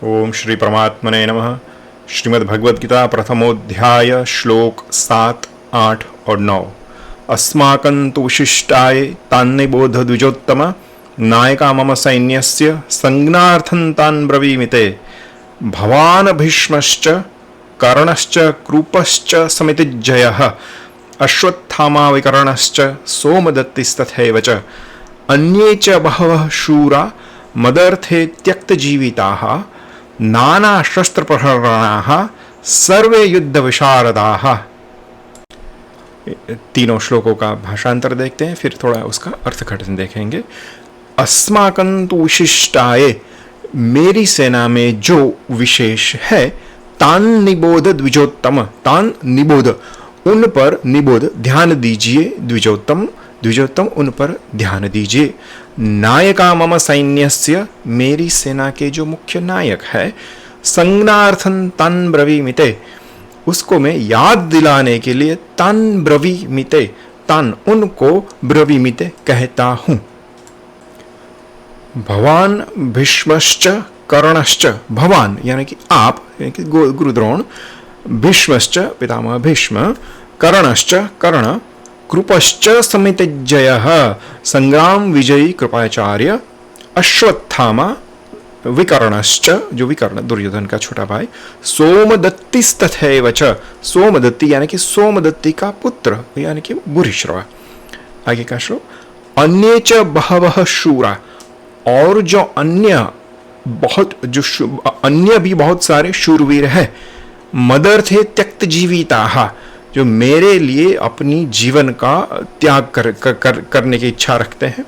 ओम श्री परमात्मने नमः। श्रीमद् भगवद गीता प्रथमोध्याय श्लोक 7, 8 और 9। अस्माकं तु विशिष्टाय तान्निबोध द्विजोत्तम नायका मम सैन्यस्य संज्ञार्थं तान् ब्रवीमि ते भवान् भीष्मश्च कर्णश्च कृपश्च समितिज्जयः अश्वत्थामा विकर्णश्च सोमदत्तिस्तथैव च अन्ये च बहवः शूरा मदर्थे त्यक्तजीविताः नाना शस्त्र प्रहरणाः सर्वे युद्ध विशारदाः। तीनों श्लोकों का भाषांतर देखते हैं, फिर थोड़ा उसका अर्थघटन देखेंगे। अस्माकं तु विशिष्टाय, मेरी सेना में जो विशेष है, तान निबोध द्विजोत्तम, तान निबोध, उन पर निबोध ध्यान दीजिए, द्विजोत्तम द्विजोत्तम उन पर ध्यान दीजिए। नायका मम सैन्यस्य, मेरी सेना के जो मुख्य नायक है, संज्ञार्थं तन् ब्रवीमिते, उसको मैं याद दिलाने के लिए तन् ब्रवीमिते, तन् उनको ब्रवीमिते कहता हूं। भवान भीष्मश्च कर्णश्च, भवान यानी कि आप, यानी कि गुरुद्रोण, भीष्मश्च पितामह भीष्म, कर्णश्च कर्ण, कृपश्च समितिज्जयः संग्राम विजयी कृपाचार्य, अश्वत्थामा विकर्णश्च, जो विकर्ण दुर्योधन का छोटा भाई, सोमदत्तिस्तथैव च, सोमदत्ति यानी कि सोमदत्ति का पुत्र यानी कि भूरिश्रवा। आगे का श्लोक, अन्ये च बहवः शूरा, और जो अन्य बहुत, जो अन्य भी बहुत सारे शूरवीर हैं, मदर्थे त्यक्त जीविताः, जो मेरे लिए अपनी जीवन का त्याग करने की इच्छा रखते हैं।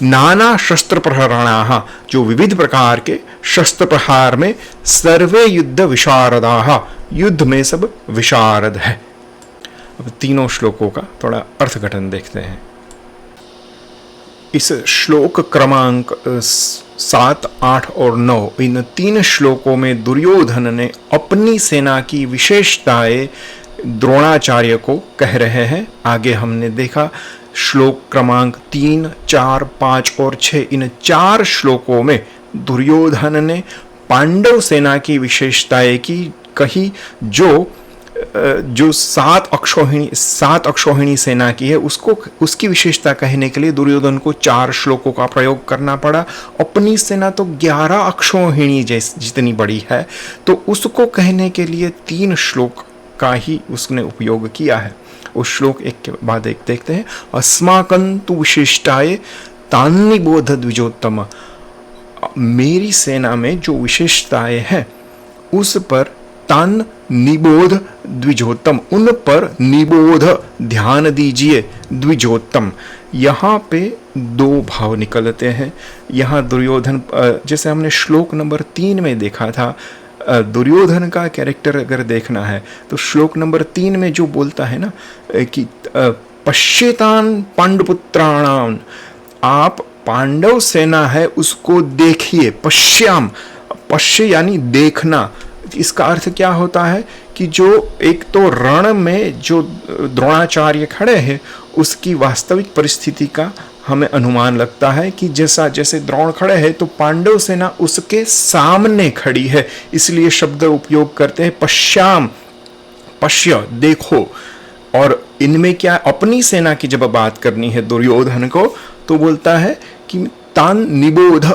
नाना शस्त्र प्रहरणाः, जो विविध प्रकार के शस्त्र प्रहार में, सर्वे युद्ध विशारदाः, युद्ध में सब विशारद है। अब तीनों श्लोकों का थोड़ा अर्थघटन देखते हैं। इस श्लोक क्रमांक 7, 8 और 9, इन तीन श्लोकों में दुर्योधन ने अपनी सेना की विशेषताएं द्रोणाचार्य को कह रहे हैं। आगे हमने देखा श्लोक क्रमांक 3, 4, 5 और 6, इन 4 श्लोकों में दुर्योधन ने पांडव सेना की विशेषताएं की कही, जो 7 अक्षौहिणी सेना की है, उसकी विशेषता कहने के लिए दुर्योधन को 4 श्लोकों का प्रयोग करना पड़ा। अपनी सेना तो 11 अक्षौहिणी जितनी बड़ी है, तो उसको कहने के लिए 3 श्लोक का ही उसने उपयोग किया है। उस श्लोक एक के बाद एक देखते हैं। अस्माकं तु विशिष्टाय तान्निबोध द्विजोत्तम, मेरी सेना में जो विशेषताएं हैं उस पर तान निबोध द्विजोत्तम, उन पर निबोध ध्यान दीजिए द्विजोत्तम। यहाँ पे 2 भाव निकलते हैं। यहाँ दुर्योधन, जैसे हमने श्लोक नंबर 3 में देखा था, दुर्योधन का कैरेक्टर अगर देखना है तो श्लोक नंबर 3 में जो बोलता है ना कि पश्येतान पांडुपुत्राणाम, आप पांडव सेना है उसको देखिए। पश्याम, पश्य यानी देखना। इसका अर्थ क्या होता है कि जो एक तो रण में जो द्रोणाचार्य खड़े हैं उसकी वास्तविक परिस्थिति का हमें अनुमान लगता है कि जैसे द्रोण खड़े हैं तो पांडव सेना उसके सामने खड़ी है, इसलिए शब्द उपयोग करते हैं पश्याम, पश्य देखो। और इनमें क्या, अपनी सेना की जब बात करनी है दुर्योधन को तो बोलता है कि तान निबोध,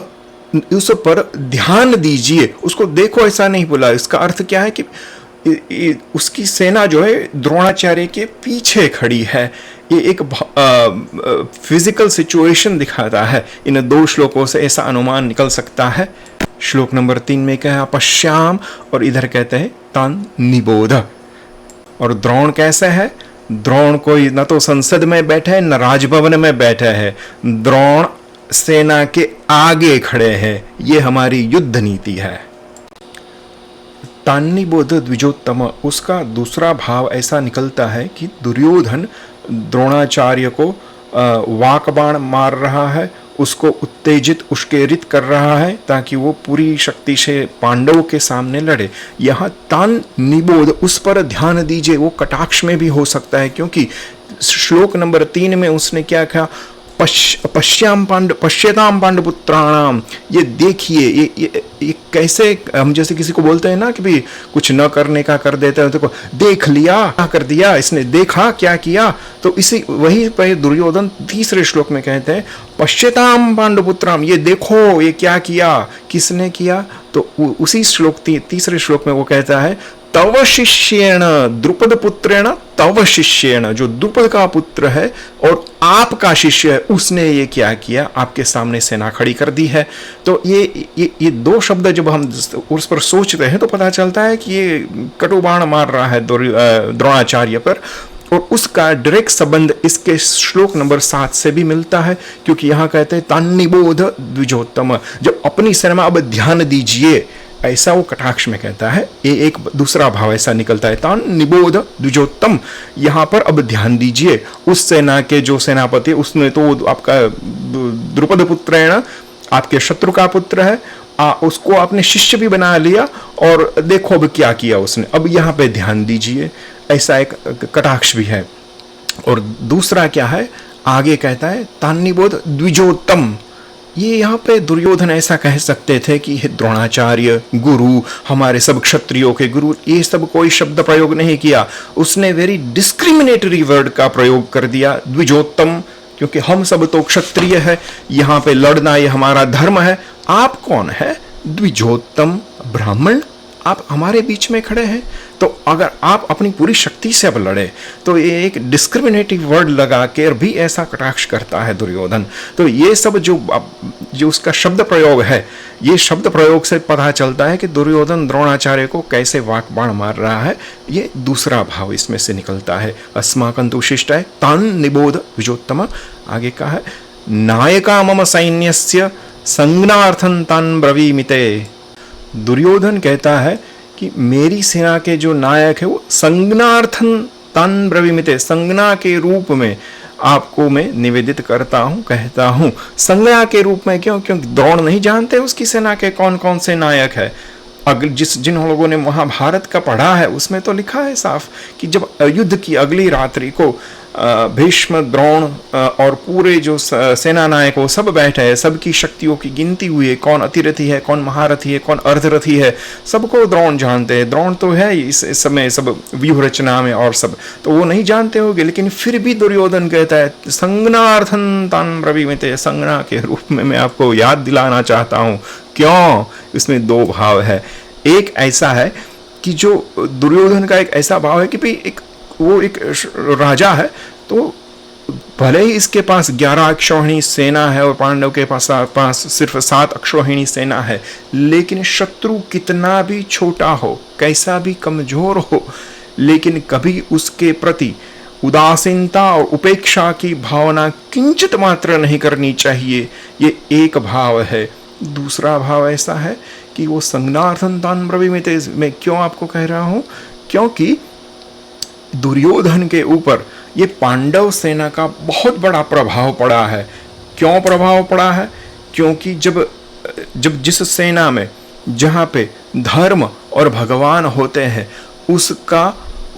उस पर ध्यान दीजिए, उसको देखो ऐसा नहीं बोला। इसका अर्थ क्या है कि उसकी सेना जो है द्रोणाचार्य के पीछे खड़ी है। ये एक फिजिकल सिचुएशन दिखाता है। इन 2 श्लोकों से ऐसा अनुमान निकल सकता है। श्लोक नंबर 3 में कहा पश्याम, और इधर कहते हैं तान निबोध। और द्रोण कैसे है? द्रोण कोई न तो संसद में बैठे है न राजभवन में बैठे है, द्रोण सेना के आगे खड़े हैं। ये हमारी युद्ध नीति है। तान्निबोध द्विजोत्तम, उसका दूसरा भाव ऐसा निकलता है कि दुर्योधन द्रोणाचार्य को वाकबाण मार रहा है, उसको उत्तेजित उश्केरित कर रहा है ताकि वो पूरी शक्ति से पांडवों के सामने लड़े। यहाँ तान निबोध, उस पर ध्यान दीजिए, वो कटाक्ष में भी हो सकता है, क्योंकि श्लोक नंबर 3 में उसने क्या कहा, पश्यताम पांडुपुत्राणाम, ये देखिए, ये कैसे, हम जैसे किसी को बोलते हैं ना कि भाई कुछ न करने का कर देते हैं, तो देख लिया, क्या कर दिया इसने, देखा क्या किया। तो इसी वही पे दुर्योधन तीसरे श्लोक में कहते हैं पश्यताम पांडुपुत्राम, ये देखो ये क्या किया, किसने किया। तो उसी श्लोक तीसरे श्लोक में वो कहता है तव शिष्येण द्रुपद पुत्रेण, तव शिष्येण, जो द्रुपद का पुत्र है और आपका शिष्य है, उसने ये क्या किया, आपके सामने सेना खड़ी कर दी है। तो ये दो शब्द जब हम उस पर सोचते हैं तो पता चलता है कि ये कटुबाण मार रहा है द्रोणाचार्य पर, और उसका डायरेक्ट संबंध इसके श्लोक नंबर 7 से भी मिलता है, क्योंकि यहां कहते हैं तान्निबोध द्विजोत्तम, जब अपनी सेना में अब ध्यान दीजिए, ऐसा वो कटाक्ष में कहता है। ये एक दूसरा भाव ऐसा निकलता है, तान निबोध द्विजोत्तम, यहां पर अब ध्यान दीजिए। उस सेना के जो सेनापति, उसने तो आपका द्रुपद पुत्र है ना, आपके शत्रु का पुत्र है, उसको आपने शिष्य भी बना लिया, और देखो अब क्या किया उसने, अब यहां पे ध्यान दीजिए, ऐसा एक कटाक्ष भी है। और दूसरा क्या है, आगे कहता है तान्निबोध द्विजोत्तम, ये यहाँ पे दुर्योधन ऐसा कह सकते थे कि द्रोणाचार्य गुरु, हमारे सब क्षत्रियों के गुरु, ये सब कोई शब्द प्रयोग नहीं किया, उसने वेरी डिस्क्रिमिनेटरी वर्ड का प्रयोग कर दिया, द्विजोत्तम, क्योंकि हम सब तो क्षत्रिय है, यहाँ पे लड़ना ये हमारा धर्म है। आप कौन है? द्विजोत्तम ब्राह्मण, आप हमारे बीच में खड़े हैं, तो अगर आप अपनी पूरी शक्ति से अब लड़े, तो ये एक डिस्क्रिमिनेटिव वर्ड लगा के भी ऐसा कटाक्ष करता है दुर्योधन। तो ये सब जो उसका शब्द प्रयोग है, ये शब्द प्रयोग से पता चलता है कि दुर्योधन द्रोणाचार्य को कैसे वाकबाण मार रहा है। ये दूसरा भाव इसमें से निकलता है। अस्माकंतु शिष्ट है तान निबोध विजोत्तम, आगे का है नायका मम सैन्यस्य संज्ञार्थं तान ब्रवीमिते। दुर्योधन कहता है कि मेरी सेना के जो नायक है वो संज्ञार्थन तान ब्रवीमिते, संज्ञा के रूप में आपको मैं निवेदित करता हूं, कहता हूं। संज्ञा के रूप में क्यों? क्योंकि द्रोण नहीं जानते उसकी सेना के कौन कौन से नायक है। जिन लोगों ने महाभारत का पढ़ा है उसमें तो लिखा है साफ कि जब युद्ध की अगली रात्रि को भीष्म, द्रोण और पूरे जो सेना नायक वो सब बैठे हैं, सबकी शक्तियों की गिनती हुई है, कौन अतिरथी है, कौन महारथी है, कौन अर्धरथी है, सबको द्रोण जानते हैं। द्रोण तो है इस समय सब व्यूह रचना में और सब, तो वो नहीं जानते होंगे, लेकिन फिर भी दुर्योधन कहता है संज्ञार्थं तान ब्रवीमिते, संज्ञा के रूप में मैं आपको याद दिलाना चाहता हूँ। क्यों? इसमें दो भाव है। एक ऐसा है कि जो दुर्योधन का एक ऐसा भाव है कि भाई वो एक राजा है, तो भले ही इसके पास 11 अक्षौहिणी सेना है और पांडव के पास सिर्फ 7 अक्षौहिणी सेना है, लेकिन शत्रु कितना भी छोटा हो, कैसा भी कमजोर हो, लेकिन कभी उसके प्रति उदासीनता और उपेक्षा की भावना किंचित मात्र नहीं करनी चाहिए। ये एक भाव है। दूसरा भाव ऐसा है कि वो संज्ञार्थं तान ब्रवीमिते, मैं क्यों आपको कह रहा हूं, क्योंकि दुर्योधन के ऊपर ये पांडव सेना का बहुत बड़ा प्रभाव पड़ा है। क्यों प्रभाव पड़ा है? क्योंकि जब जिस सेना में जहाँ पे धर्म और भगवान होते हैं उसका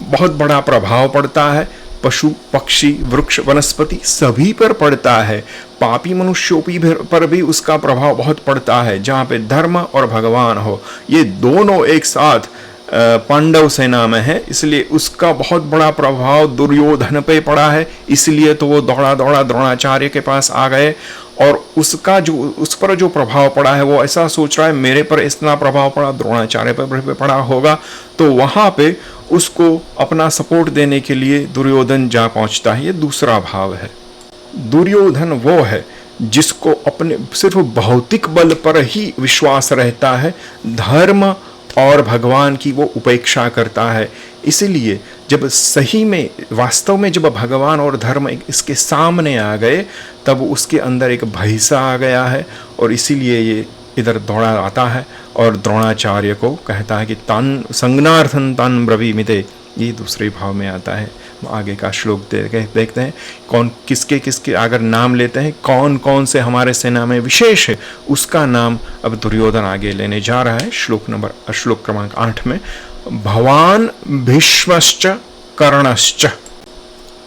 बहुत बड़ा प्रभाव पड़ता है। पशु पक्षी वृक्ष वनस्पति सभी पर पड़ता है। पापी मनुष्यों पर भी उसका प्रभाव बहुत पड़ता है। जहाँ पे धर्म और भगवान हो, ये दोनों एक साथ पांडव सेना में है, इसलिए उसका बहुत बड़ा प्रभाव दुर्योधन पे पड़ा है। इसलिए तो वो दौड़ा दौड़ा द्रोणाचार्य के पास आ गए, और उसका जो उस पर जो प्रभाव पड़ा है वो ऐसा सोच रहा है मेरे पर इतना प्रभाव पड़ा, द्रोणाचार्य पर पड़ा होगा, तो वहां पे उसको अपना सपोर्ट देने के लिए दुर्योधन जा पहुंचता है। ये दूसरा भाव है। दुर्योधन वो है जिसको अपने सिर्फ भौतिक बल पर ही विश्वास रहता है, धर्म और भगवान की वो उपेक्षा करता है। इसीलिए जब सही में वास्तव में जब भगवान और धर्म इसके सामने आ गए, तब उसके अंदर एक भय सा आ गया है, और इसीलिए ये इधर दौड़ा आता है और द्रोणाचार्य को कहता है कि तान संज्ञार्थं तान ब्रवीमिते। ये दूसरे भाव में आता है। आगे का श्लोक देखते हैं कौन किसके किसके अगर नाम लेते हैं, कौन कौन से हमारे सेना में विशेष है, उसका नाम अब दुर्योधन आगे लेने जा रहा है। श्लोक क्रमांक 8 में भवान भीष्मश्च कर्णश्च।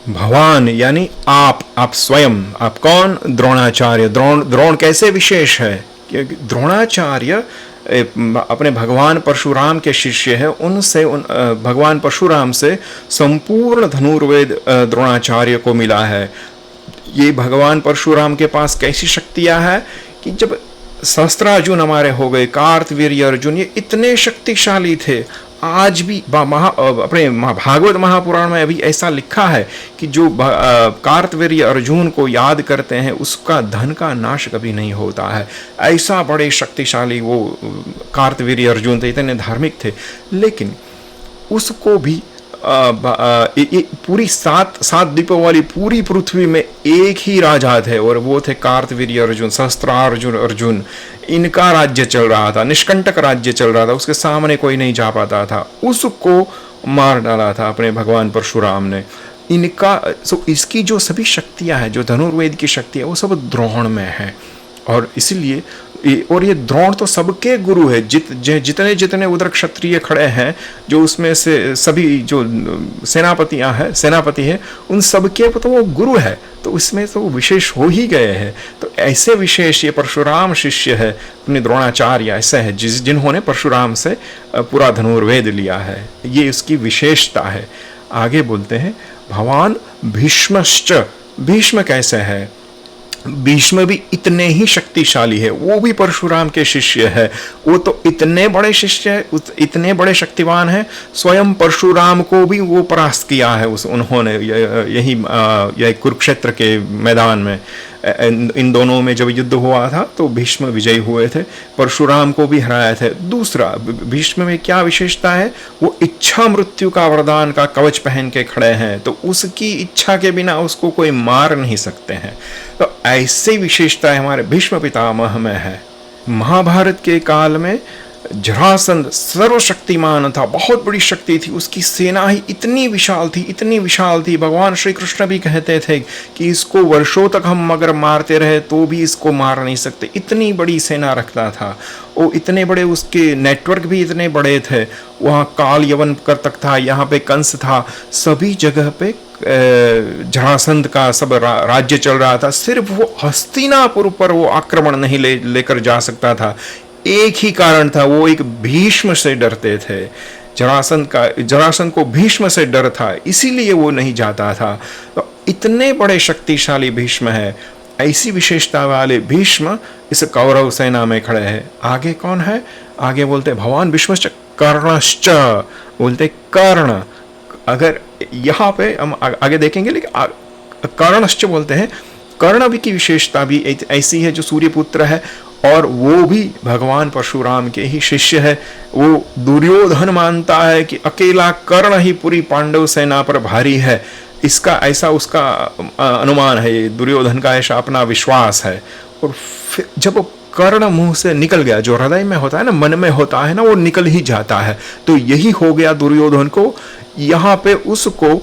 भगवान यानी आप स्वयं, आप कौन? द्रोणाचार्य। द्रोण कैसे विशेष है? क्योंकि द्रोणाचार्य अपने भगवान परशुराम के शिष्य है, उनसे भगवान परशुराम से संपूर्ण धनुर्वेद द्रोणाचार्य को मिला है। ये भगवान परशुराम के पास कैसी शक्तियां हैं कि जब सहस्त्रार्जुन हमारे हो गए, कार्तवीर्य अर्जुन, ये इतने शक्तिशाली थे। आज भी अपने भागवत महापुराण में अभी ऐसा लिखा है कि जो कार्तवीर्य अर्जुन को याद करते हैं उसका धन का नाश कभी नहीं होता है। ऐसा बड़े शक्तिशाली वो कार्तवीर्य अर्जुन थे, इतने धार्मिक थे। लेकिन उसको भी पूरी सात द्वीपों वाली पूरी पृथ्वी में एक ही राजा थे और वो थे कार्तवीर्य अर्जुन, सहस्त्रार्जुन अर्जुन। इनका राज्य चल रहा था, निष्कंटक राज्य चल रहा था, उसके सामने कोई नहीं जा पाता था। उसको मार डाला था अपने भगवान परशुराम ने। इसकी जो सभी शक्तियां हैं, जो धनुर्वेद की शक्ति है, वो सब द्रोण में है। और इसलिए ये द्रोण तो सबके गुरु है। जितने जितने उधर क्षत्रिय खड़े हैं, जो उसमें से सभी जो सेनापति हैं, उन सबके तो वो गुरु है, तो इसमें तो विशेष हो ही गए हैं। तो ऐसे विशेष ये परशुराम शिष्य है, अपने द्रोणाचार्य ऐसे है जिन्होंने परशुराम से पूरा धनुर्वेद लिया है। ये उसकी विशेषता है। आगे बोलते हैं भगवान भीष्मश्च। भीष्म कैसे है? भीष्म भी इतने ही शक्तिशाली है, वो भी परशुराम के शिष्य है। वो तो इतने बड़े शिष्य है, इतने बड़े शक्तिवान है, स्वयं परशुराम को भी वो परास्त किया है उन्होंने यही कुरुक्षेत्र के मैदान में। इन दोनों में जब युद्ध हुआ था तो भीष्म विजयी हुए थे, परशुराम को भी हराए थे। दूसरा, भीष्म में क्या विशेषता है? वो इच्छा मृत्यु का वरदान का कवच पहन के खड़े हैं, तो उसकी इच्छा के बिना उसको कोई मार नहीं सकते हैं। तो ऐसी विशेषता हमारे भीष्म पितामह में है। महाभारत के काल में जरासंध सर्वशक्तिमान था, बहुत बड़ी शक्ति थी, उसकी सेना ही इतनी विशाल थी। भगवान श्री कृष्ण भी कहते थे कि इसको वर्षों तक हम अगर मारते रहे तो भी इसको मार नहीं सकते, इतनी बड़ी सेना रखता था वो। इतने बड़े उसके नेटवर्क भी इतने बड़े थे। वहाँ काल यवन तक था, यहाँ पे कंस था, सभी जगह पे जरासंध का सब राज्य चल रहा था। सिर्फ वो हस्तिनापुर पर वो आक्रमण नहीं लेकर जा सकता था। एक ही कारण था, वो एक भीष्म से डरते थे। जरासंध को भीष्म से डर था, इसीलिए वो नहीं जाता था। तो इतने बड़े शक्तिशाली भीष्म है। ऐसी विशेषता वाले भीष्म इस कौरव सेना में खड़े हैं। आगे कौन है? आगे बोलते भगवान भीष्मश्च कर्णश्च। बोलते कर्ण। अगर यहाँ पे हम आगे देखेंगे, लेकिन कर्णश्च बोलते हैं। कर्ण भी की विशेषता भी ऐसी है, जो सूर्यपुत्र है और वो भी भगवान परशुराम के ही शिष्य है। वो दुर्योधन मानता है कि अकेला कर्ण ही पूरी पांडव सेना पर भारी है, इसका ऐसा उसका अनुमान है। दुर्योधन का ऐसा अपना विश्वास है। और फिर जब कर्ण मुंह से निकल गया, जो हृदय में होता है ना, मन में होता है ना, वो निकल ही जाता है। तो यही हो गया दुर्योधन को। यहाँ पे उसको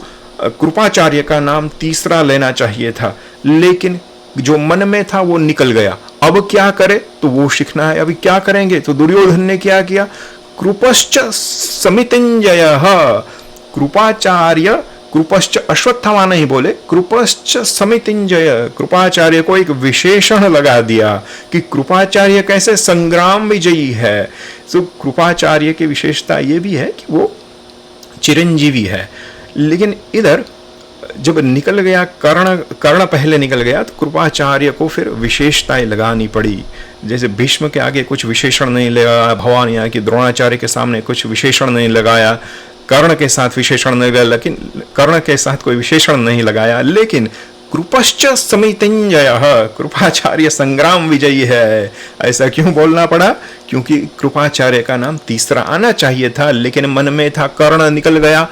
कृपाचार्य का नाम तीसरा लेना चाहिए था, लेकिन जो मन में था वो निकल गया। अब क्या करे? तो वो सीखना है। अभी क्या करेंगे? तो दुर्योधन ने क्या किया? कृपश्च समितिंजयः। कृपाचार्य, कृपश्च अश्वत्थामा नहीं बोले, कृपश्च समितिंजय। कृपाचार्य को एक विशेषण लगा दिया कि कृपाचार्य कैसे संग्राम विजयी है। तो कृपाचार्य की विशेषता ये भी है कि वो चिरंजीवी है। लेकिन इधर जब निकल गया कर्ण पहले निकल गया, तो कृपाचार्य को फिर विशेषताएं लगानी पड़ी। जैसे भीष्म के आगे कुछ विशेषण नहीं लगाया भगवान, यहाँ की द्रोणाचार्य के सामने कुछ विशेषण नहीं लगाया, कर्ण के साथ विशेषण नहीं लगाया, लेकिन कर्ण के साथ कोई विशेषण नहीं लगाया। लेकिन कृपश्च समितिंजयः, कृपाचार्य संग्राम विजयी है। ऐसा क्यों बोलना पड़ा? क्योंकि कृपाचार्य का नाम तीसरा आना चाहिए था, लेकिन मन में था कर्ण निकल गया।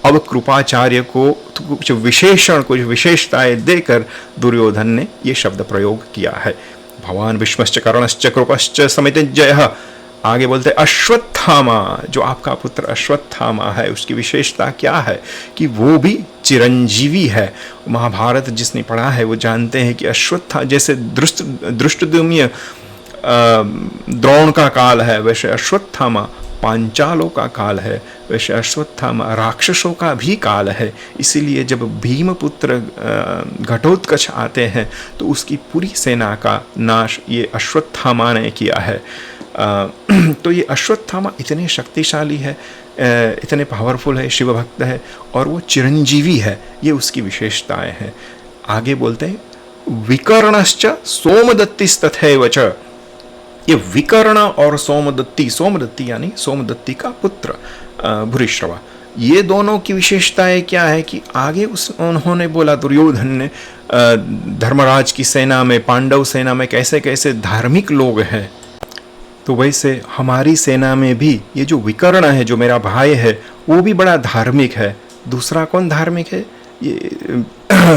अब कृपाचार्य को कुछ विशेषण, कुछ विशेषताएं देकर दुर्योधन ने ये शब्द प्रयोग किया है। भगवान भीष्मश्च कर्णश्च कृपश्च समितिंजयः। आगे बोलते अश्वत्थामा, जो आपका पुत्र अश्वत्थामा है, उसकी विशेषता क्या है कि वो भी चिरंजीवी है। महाभारत जिसने पढ़ा है वो जानते हैं कि अश्वत्थामा जैसे धृष्टद्युम्न द्रोण का काल है, वैसे अश्वत्थामा पांचालों का काल है, वैसे अश्वत्थामा राक्षसों का भी काल है। इसीलिए जब भीमपुत्र घटोत्कच आते हैं तो उसकी पूरी सेना का नाश ये अश्वत्थामा ने किया है। तो ये अश्वत्थामा इतने शक्तिशाली है, इतने पावरफुल है, शिव भक्त है और वो चिरंजीवी है, ये उसकी विशेषताएं हैं। आगे बोलते हैं विकर्णश्च सोमदत्तिस्तथैव च। ये विकर्ण और सोमदत्ती यानी सोमदत्ती का पुत्र भूरिश्रवा, ये दोनों की विशेषताएं क्या है कि आगे उन्होंने बोला, दुर्योधन ने धर्मराज की सेना में, पांडव सेना में कैसे कैसे धार्मिक लोग हैं, तो वैसे हमारी सेना में भी ये जो विकर्ण है, जो मेरा भाई है, वो भी बड़ा धार्मिक है। दूसरा कौन धार्मिक है? ये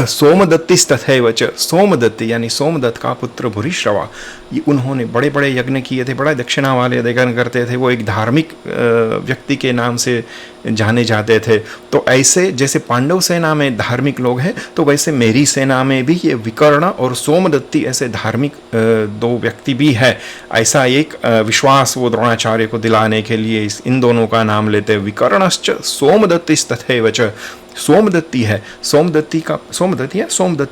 सोमदत्तिस्तथैव च, सोमदत्ति यानी सोमदत्त का पुत्र भूरिश्रवा, ये उन्होंने बड़े बड़े यज्ञ किए थे, बड़ा दक्षिणा वाले यज्ञ करते थे, वो एक धार्मिक व्यक्ति के नाम से जाने जाते थे। तो ऐसे जैसे पांडव सेना में धार्मिक लोग हैं, तो वैसे मेरी सेना में भी ये विकर्ण और सोमदत्ति ऐसे धार्मिक दो व्यक्ति भी है। ऐसा एक विश्वास वो द्रोणाचार्य को दिलाने के लिए इन दोनों का नाम लेते हैं। विकर्णश्च सोमदत्तिस्तथैव च, सोमदत्ती है, सोमदत्ती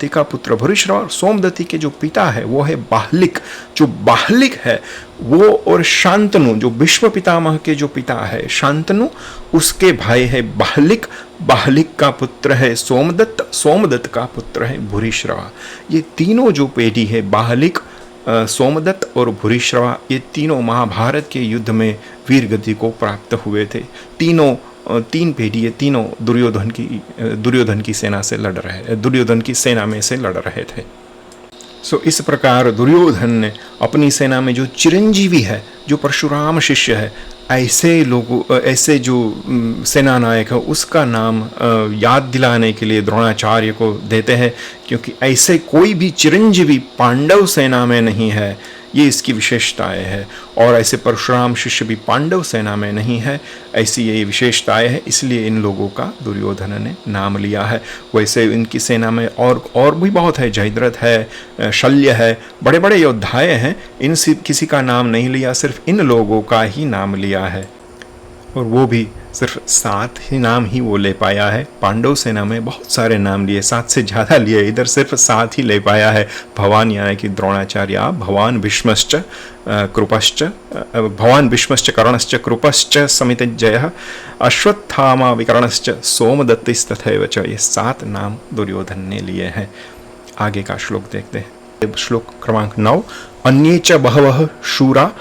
का पुत्र भूरिश्रवा, और सोमदत्ती के जो पिता है वो है बाहलिक। जो बाहलिक है वो और शांतनु, जो भीष्म पितामह के जो पिता है शांतनु, उसके भाई है बाहलिक। बाहलिक का पुत्र है सोमदत्त, सोमदत्त का पुत्र है भूरिश्रवा। ये तीनों जो पीढ़ी है, बाहलिक, सोमदत्त और भूरिश्रवा, ये तीनों महाभारत के युद्ध में वीर गति को प्राप्त हुए थे। तीन पीढ़ी, ये तीनों दुर्योधन की सेना से लड़ रहे, दुर्योधन की सेना में से लड़ रहे थे। सो इस प्रकार दुर्योधन ने अपनी सेना में जो चिरंजीवी है, जो परशुराम शिष्य है, ऐसे लोगों, ऐसे जो सेना नायक है, उसका नाम याद दिलाने के लिए द्रोणाचार्य को देते हैं, क्योंकि ऐसे कोई भी चिरंजीवी पांडव सेना में नहीं है, ये इसकी विशेषताएं है। और ऐसे परशुराम शिष्य भी पांडव सेना में नहीं है, ऐसी ये विशेषताएं है, इसलिए इन लोगों का दुर्योधन ने नाम लिया है। वैसे इनकी सेना में और भी बहुत है, जयद्रथ है, शल्य है, बड़े बड़े योद्धाएं हैं, इन किसी का नाम नहीं लिया, सिर्फ इन लोगों का ही नाम लिया है। और वो भी सिर्फ 7 ही नाम ही वो ले पाया है। पांडव सेना में बहुत सारे नाम लिए, 7 से ज़्यादा लिए, इधर सिर्फ 7 ही ले पाया है। भवान यानी कि द्रोणाचार्य, भवान भीष्मश्च कृपश्च, भवान भीष्मश्च कर्णश्च कृपश्च समितिजयः, अश्वत्थामा विकर्णश्च सोमदत्तिस्तथैव च, ये 7 नाम दुर्योधन ने लिए हैं। आगे का श्लोक देखते हैं। श्लोक क्रमांक 9, अन्ये च बहवः शूरा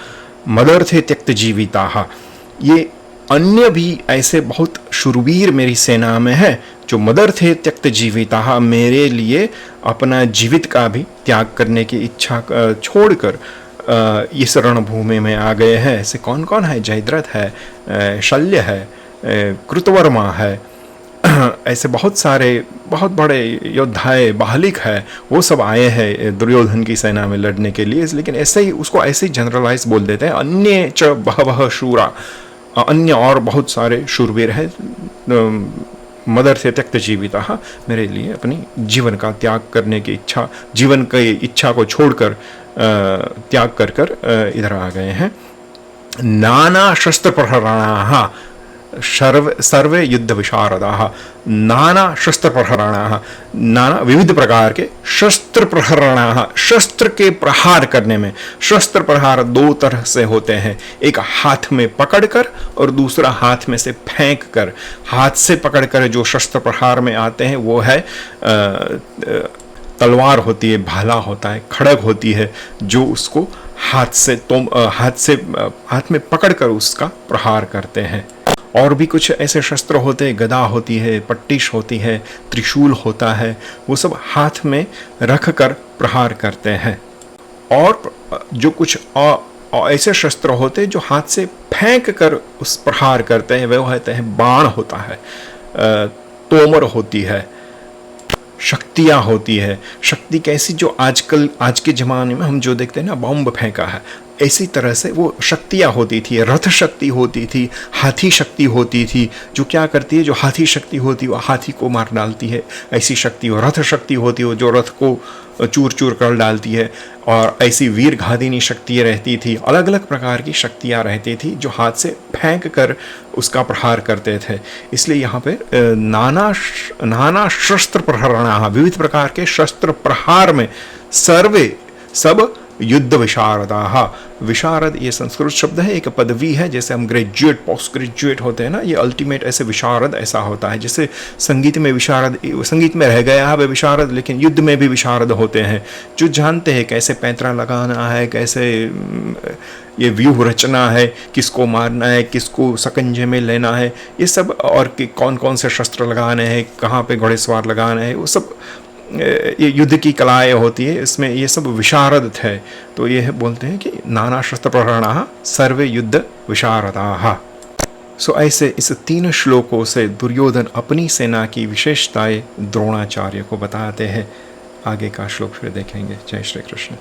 मदर्थे त्यक्त जीविताः। ये अन्य भी ऐसे बहुत शूरवीर मेरी सेना में है, जो मदर थे त्यक्त जीविता, मेरे लिए अपना जीवित का भी त्याग करने की इच्छा छोड़कर इस रणभूमि में आ गए हैं। ऐसे कौन कौन है? जयद्रथ है, शल्य है, कृतवर्मा है, ऐसे बहुत सारे बहुत बड़े योद्धाएं, बाहलिक है, वो सब आए हैं दुर्योधन की सेना में लड़ने के लिए। लेकिन ऐसे ही उसको ऐसे ही जनरलाइज बोल देते हैं, अन्य च बहवः शूरा, अन्य और बहुत सारे शूरवीर हैं, मदर से त्यक्त जीविता, मेरे लिए अपनी जीवन का त्याग करने की इच्छा, जीवन की इच्छा को छोड़कर त्याग कर इधर आ गए हैं। नाना शस्त्र प्रहरणाः सर्वे युद्ध विशारदाः, नाना शस्त्र प्रहरणाः, नाना विविध प्रकार के शस्त्र प्रहरणाः, शस्त्र के प्रहार करने में। शस्त्र प्रहार 2 तरह से होते हैं, एक हाथ में पकड़कर और दूसरा हाथ में से फेंक कर। हाथ से पकड़कर जो शस्त्र प्रहार में आते हैं वो है तलवार होती है, भाला होता है, खड़ग होती है, जो उसको हाथ में पकड़कर उसका प्रहार करते हैं। और भी कुछ ऐसे शस्त्र होते हैं, गदा होती है, पट्टिश होती है, त्रिशूल होता है, वो सब हाथ में रख कर प्रहार करते हैं। और जो कुछ ऐसे शस्त्र होते हैं जो हाथ से फेंक कर उस प्रहार करते हैं, वे होते हैं बाण होता है, तोमर होती है, शक्तियाँ होती है। शक्ति कैसी? जो आजकल आज के ज़माने में हम जो देखते हैं ना, बॉम्ब फेंका है, इसी तरह से वो शक्तियाँ होती थी। रथ शक्ति होती थी, हाथी शक्ति होती थी, जो क्या करती है, जो हाथी शक्ति होती है वो हाथी को मार डालती है, ऐसी शक्ति हो। रथ शक्ति होती हो, जो रथ को चूर चूर कर डालती है, और ऐसी वीर घातिनी शक्तियाँ रहती थी, अलग अलग प्रकार की शक्तियाँ रहती थी जो हाथ से फेंक कर उसका प्रहार करते थे। इसलिए यहाँ पे नाना शस्त्र प्रहरणाः, विविध प्रकार के शस्त्र प्रहार में सर्वे सब युद्ध विशारदाः। विशारद ये संस्कृत शब्द है, एक पदवी है, जैसे हम ग्रेजुएट पोस्ट ग्रेजुएट होते हैं ना, ये अल्टीमेट ऐसे विशारद ऐसा होता है। जैसे संगीत में विशारद, संगीत में रह गया है वे विशारद, लेकिन युद्ध में भी विशारद होते हैं जो जानते हैं कैसे पैंतरा लगाना है, कैसे ये व्यूह रचना है, किसको मारना है, किसको सकंजे में लेना है, ये सब, और कि कौन कौन से शस्त्र लगाने हैं, कहाँ पे घोड़ेसवार लगाना है, वो सब ये युद्ध की कलाएँ होती है, इसमें ये सब विशारद है। तो ये बोलते हैं कि नाना शस्त्र प्रहरणाः सर्वे युद्ध विशारदाः। सो ऐसे इस 3 श्लोकों से दुर्योधन अपनी सेना की विशेषताएं द्रोणाचार्य को बताते हैं। आगे का श्लोक फिर देखेंगे। जय श्री कृष्ण।